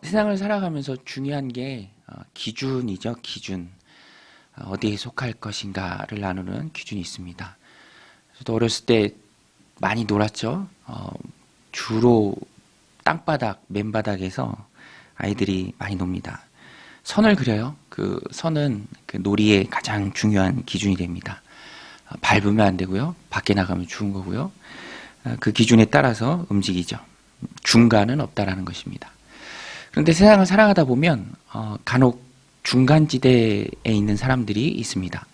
세상을 살아가면서 중요한 게 기준이죠, 기준. 어디에 속할 것인가를 나누는 기준이 있습니다. 저도 어렸을 때 많이 놀았죠. 주로 땅바닥, 맨바닥에서 아이들이 많이 놉니다. 선을 그려요. 그 선은 그 놀이의 가장 중요한 기준이 됩니다. 밟으면 안 되고요. 밖에 나가면 죽은 거고요. 그 기준에 따라서 움직이죠. 중간은 없다라는 것입니다. 그런데 세상을 살아가다 보면 간혹 중간지대에 있는 사람들이 있습니다.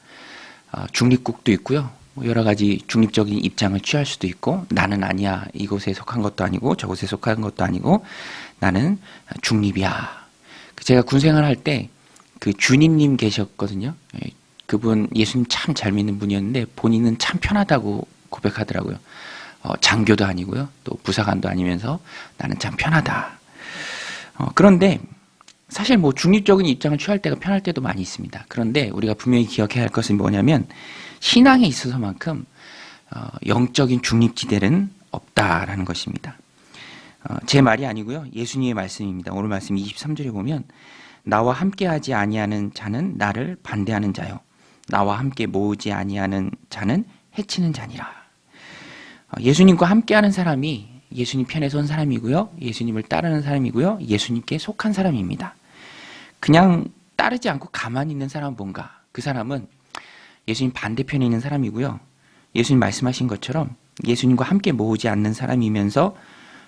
중립국도 있고요. 여러 가지 중립적인 입장을 취할 수도 있고, 나는 아니야, 이곳에 속한 것도 아니고 저곳에 속한 것도 아니고 나는 중립이야. 제가 군생활 할 때 그 주님님 계셨거든요. 그분 예수님 참 잘 믿는 분이었는데 본인은 참 편하다고 고백하더라고요. 장교도 아니고요, 또 부사관도 아니면서 나는 참 편하다. 그런데 사실 뭐 중립적인 입장을 취할 때가 편할 때도 많이 있습니다. 그런데 우리가 분명히 기억해야 할 것은 뭐냐면, 신앙에 있어서만큼 영적인 중립지대는 없다라는 것입니다. 제 말이 아니고요, 예수님의 말씀입니다. 오늘 말씀 23절에 보면, 나와 함께하지 아니하는 자는 나를 반대하는 자요, 나와 함께 모으지 아니하는 자는 해치는 자니라. 예수님과 함께하는 사람이 예수님 편에 선 사람이고요, 예수님을 따르는 사람이고요, 예수님께 속한 사람입니다. 그냥 따르지 않고 가만히 있는 사람은 뭔가? 그 사람은 예수님 반대편에 있는 사람이고요, 예수님 말씀하신 것처럼 예수님과 함께 모으지 않는 사람이면서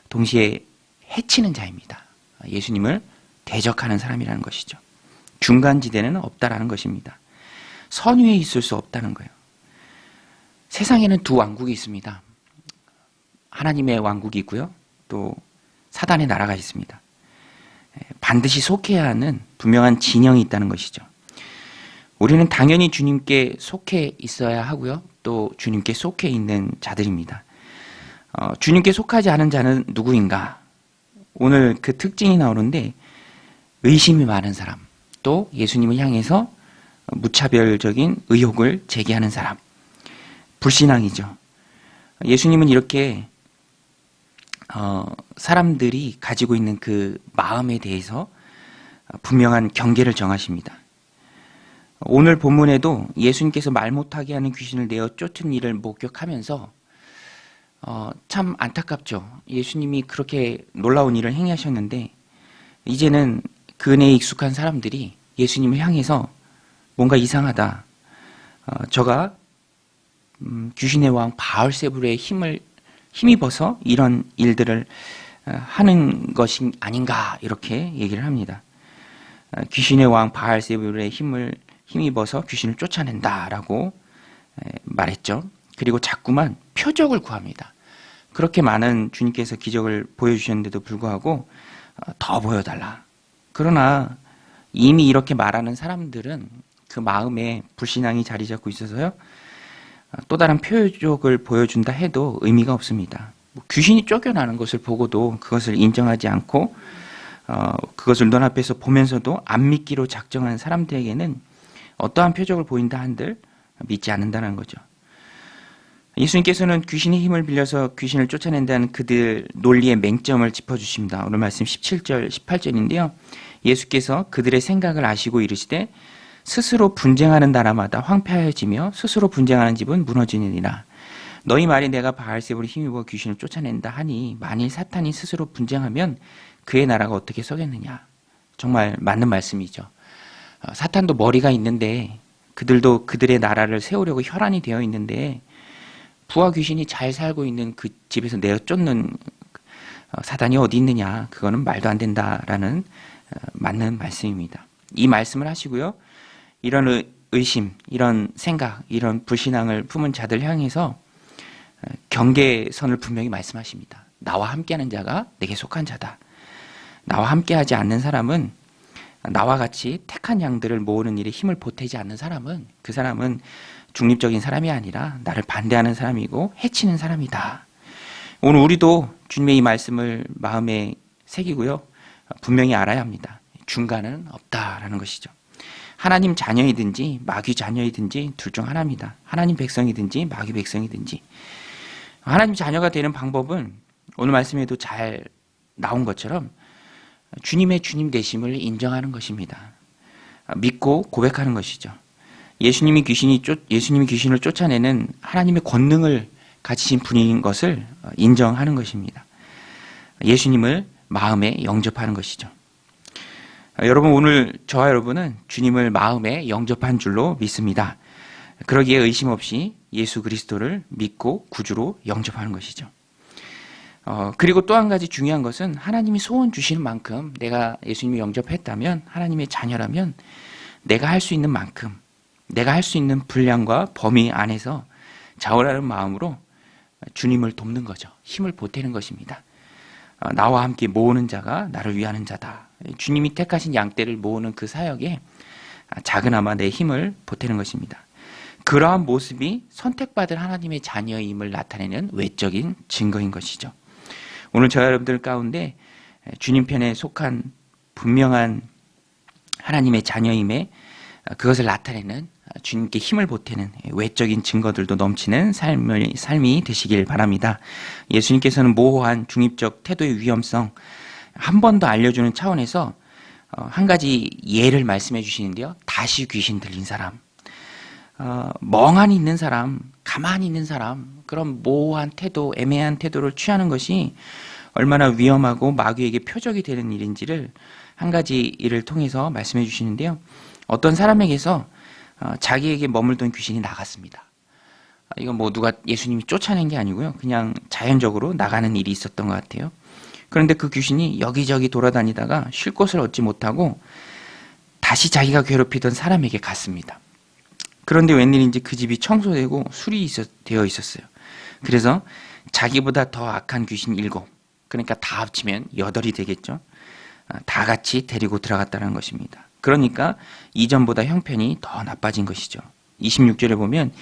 동시에 해치는 자입니다. 예수님을 대적하는 사람이라는 것이죠. 중간지대는 없다라는 것입니다. 선 위에 있을 수 없다는 거예요. 세상에는 두 왕국이 있습니다. 하나님의 왕국이 있고요, 또 사단의 나라가 있습니다. 반드시 속해야 하는 분명한 진영이 있다는 것이죠. 우리는 당연히 주님께 속해 있어야 하고요, 또 주님께 속해 있는 자들입니다. 주님께 속하지 않은 자는 누구인가? 오늘 그 특징이 나오는데, 의심이 많은 사람, 또 예수님을 향해서 무차별적인 의혹을 제기하는 사람, 불신앙이죠. 예수님은 이렇게 사람들이 가지고 있는 그 마음에 대해서 분명한 경계를 정하십니다. 오늘 본문에도 예수님께서 말 못하게 하는 귀신을 내어 쫓은 일을 목격하면서 참 안타깝죠. 예수님이 그렇게 놀라운 일을 행하셨는데 이제는 그 은혜에 익숙한 사람들이 예수님을 향해서 뭔가 이상하다, 저가 귀신의 왕 바알세불의 힘입어서 이런 일들을 하는 것이 아닌가, 이렇게 얘기를 합니다. 귀신의 왕 바알세불의 힘입어서 귀신을 쫓아낸다라고 말했죠. 그리고 자꾸만 표적을 구합니다. 그렇게 많은 주님께서 기적을 보여주셨는데도 불구하고 더 보여달라. 그러나 이미 이렇게 말하는 사람들은 그 마음에 불신앙이 자리 잡고 있어서요, 또 다른 표적을 보여준다 해도 의미가 없습니다. 귀신이 쫓겨나는 것을 보고도 그것을 인정하지 않고 그것을 눈앞에서 보면서도 안 믿기로 작정한 사람들에게는 어떠한 표적을 보인다 한들 믿지 않는다는 거죠. 예수님께서는 귀신의 힘을 빌려서 귀신을 쫓아낸다는 그들 논리의 맹점을 짚어주십니다. 오늘 말씀 17절, 18절인데요. 예수께서 그들의 생각을 아시고 이르시되, 스스로 분쟁하는 나라마다 황폐하여지며 스스로 분쟁하는 집은 무너지느니라. 너희 말이 내가 바알세불에 힘입어 귀신을 쫓아낸다 하니, 만일 사탄이 스스로 분쟁하면 그의 나라가 어떻게 서겠느냐. 정말 맞는 말씀이죠. 사탄도 머리가 있는데, 그들도 그들의 나라를 세우려고 혈안이 되어 있는데, 부하 귀신이 잘 살고 있는 그 집에서 내어 쫓는 사단이 어디 있느냐, 그거는 말도 안 된다라는 맞는 말씀입니다. 이 말씀을 하시고요, 이런 의심, 이런 생각, 이런 불신앙을 품은 자들 향해서 경계선을 분명히 말씀하십니다. 나와 함께하는 자가 내게 속한 자다. 나와 함께하지 않는 사람은, 나와 같이 택한 양들을 모으는 일에 힘을 보태지 않는 사람은, 그 사람은 중립적인 사람이 아니라 나를 반대하는 사람이고 해치는 사람이다. 오늘 우리도 주님의 이 말씀을 마음에 새기고요, 분명히 알아야 합니다. 중간은 없다라는 것이죠. 하나님 자녀이든지 마귀 자녀이든지 둘 중 하나입니다. 하나님 백성이든지 마귀 백성이든지. 하나님 자녀가 되는 방법은 오늘 말씀에도 잘 나온 것처럼 주님의 주님 되심을 인정하는 것입니다. 믿고 고백하는 것이죠. 예수님이 귀신을 쫓아내는 하나님의 권능을 가지신 분인 것을 인정하는 것입니다. 예수님을 마음에 영접하는 것이죠. 여러분, 오늘 저와 여러분은 주님을 마음에 영접한 줄로 믿습니다. 그러기에 의심 없이 예수 그리스도를 믿고 구주로 영접하는 것이죠. 그리고 또 한 가지 중요한 것은 하나님이 소원 주시는 만큼 내가 예수님을 영접했다면, 하나님의 자녀라면 내가 할 수 있는 만큼, 내가 할 수 있는 분량과 범위 안에서 자원하는 마음으로 주님을 돕는 거죠. 힘을 보태는 것입니다. 나와 함께 모으는 자가 나를 위하는 자다. 주님이 택하신 양떼를 모으는 그 사역에 작은아마 내 힘을 보태는 것입니다. 그러한 모습이 선택받을 하나님의 자녀임을 나타내는 외적인 증거인 것이죠. 오늘 저와 여러분들 가운데 주님 편에 속한 분명한 하나님의 자녀임에 그것을 나타내는 주님께 힘을 보태는 외적인 증거들도 넘치는 삶이 되시길 바랍니다. 예수님께서는 모호한 중립적 태도의 위험성 한 번 더 알려주는 차원에서 한 가지 예를 말씀해 주시는데요. 다시 귀신 들린 사람, 멍하니 있는 사람, 가만히 있는 사람, 그런 모호한 태도, 애매한 태도를 취하는 것이 얼마나 위험하고 마귀에게 표적이 되는 일인지를 한 가지 일을 통해서 말씀해 주시는데요. 어떤 사람에게서 자기에게 머물던 귀신이 나갔습니다. 이건 뭐 누가 예수님이 쫓아낸 게 아니고요. 그냥 자연적으로 나가는 일이 있었던 것 같아요. 그런데 그 귀신이 여기저기 돌아다니다가 쉴 곳을 얻지 못하고 다시 자기가 괴롭히던 사람에게 갔습니다. 그런데 웬일인지 그 집이 청소되고 되어 있었어요. 그래서 자기보다 더 악한 귀신 7, 그러니까 다 합치면 8이 되겠죠. 다 같이 데리고 들어갔다는 것입니다. 그러니까 이전보다 형편이 더 나빠진 것이죠. 26절에 보면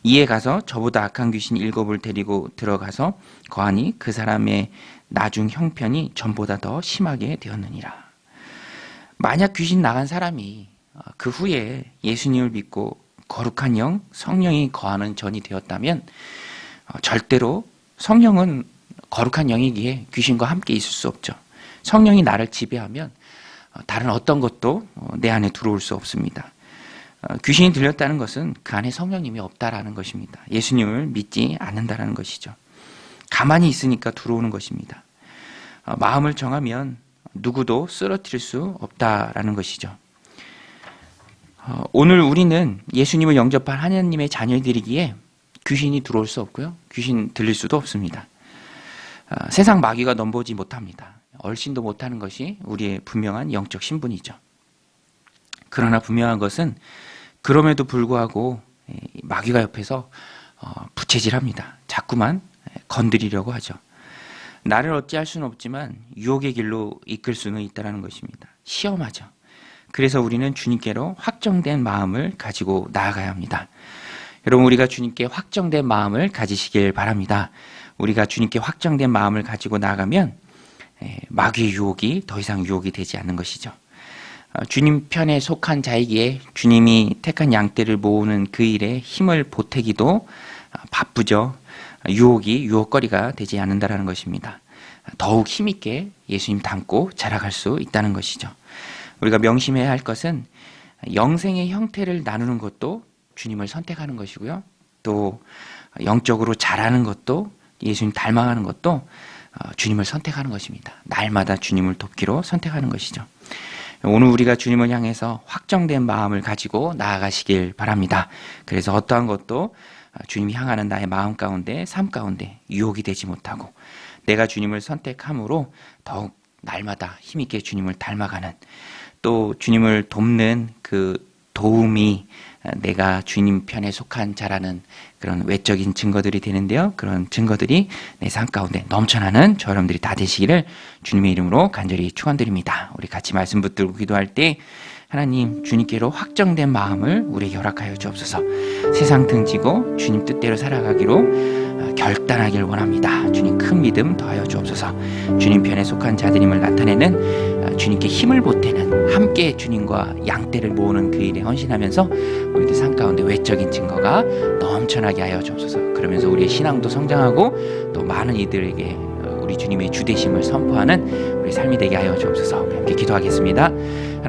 이에 가서 저보다 악한 귀신 7을 데리고 들어가서 거하니 그 사람의 나중 형편이 전보다 더 심하게 되었느니라. 만약 귀신 나간 사람이 그 후에 예수님을 믿고 거룩한 영, 성령이 거하는 전이 되었다면 절대로 성령은 거룩한 영이기에 귀신과 함께 있을 수 없죠. 성령이 나를 지배하면 다른 어떤 것도 내 안에 들어올 수 없습니다. 귀신이 들렸다는 것은 그 안에 성령님이 없다라는 것입니다. 예수님을 믿지 않는다라는 것이죠. 가만히 있으니까 들어오는 것입니다. 마음을 정하면 누구도 쓰러뜨릴 수 없다라는 것이죠. 오늘 우리는 예수님을 영접한 하나님의 자녀들이기에 귀신이 들어올 수 없고요. 귀신 들릴 수도 없습니다. 세상 마귀가 넘보지 못합니다. 얼씬도 못하는 것이 우리의 분명한 영적 신분이죠. 그러나 분명한 것은 그럼에도 불구하고 마귀가 옆에서 부채질합니다. 자꾸만 건드리려고 하죠. 나를 어찌할 수는 없지만 유혹의 길로 이끌 수는 있다는 것입니다. 시험하죠. 그래서 우리는 주님께로 확정된 마음을 가지고 나아가야 합니다. 여러분, 우리가 주님께 확정된 마음을 가지시길 바랍니다. 우리가 주님께 확정된 마음을 가지고 나아가면 마귀의 유혹이 더 이상 유혹이 되지 않는 것이죠. 주님 편에 속한 자이기에 주님이 택한 양떼를 모으는 그 일에 힘을 보태기도 바쁘죠. 유혹거리가 되지 않는다라는 것입니다. 더욱 힘있게 예수님 닮고 자라갈 수 있다는 것이죠. 우리가 명심해야 할 것은 영생의 형태를 나누는 것도 주님을 선택하는 것이고요. 또 영적으로 자라는 것도 예수님 닮아가는 것도 주님을 선택하는 것입니다. 날마다 주님을 돕기로 선택하는 것이죠. 오늘 우리가 주님을 향해서 확정된 마음을 가지고 나아가시길 바랍니다. 그래서 어떠한 것도 주님이 향하는 나의 마음 가운데, 삶 가운데 유혹이 되지 못하고 내가 주님을 선택함으로 더욱 날마다 힘있게 주님을 닮아가는, 또 주님을 돕는 그 도움이 내가 주님 편에 속한 자라는 그런 외적인 증거들이 되는데요. 그런 증거들이 내 삶 가운데 넘쳐나는 저 여러분들이 다 되시기를 주님의 이름으로 간절히 축원드립니다. 우리 같이 말씀 붙들고 기도할 때 하나님, 주님께로 확정된 마음을 우리에게 허락하여 주옵소서. 세상 등지고 주님 뜻대로 살아가기로 결단하길 원합니다. 주님 큰 믿음 더하여 주옵소서. 주님 편에 속한 자들임을 나타내는 주님께 힘을 보태는, 함께 주님과 양떼를 모으는 그 일에 헌신하면서 우리들 삶 가운데 외적인 증거가 넘쳐나게 하여 주옵소서. 그러면서 우리의 신앙도 성장하고 또 많은 이들에게 우리 주님의 주되심을 선포하는 우리 삶이 되게 하여 주옵소서. 함께 기도하겠습니다.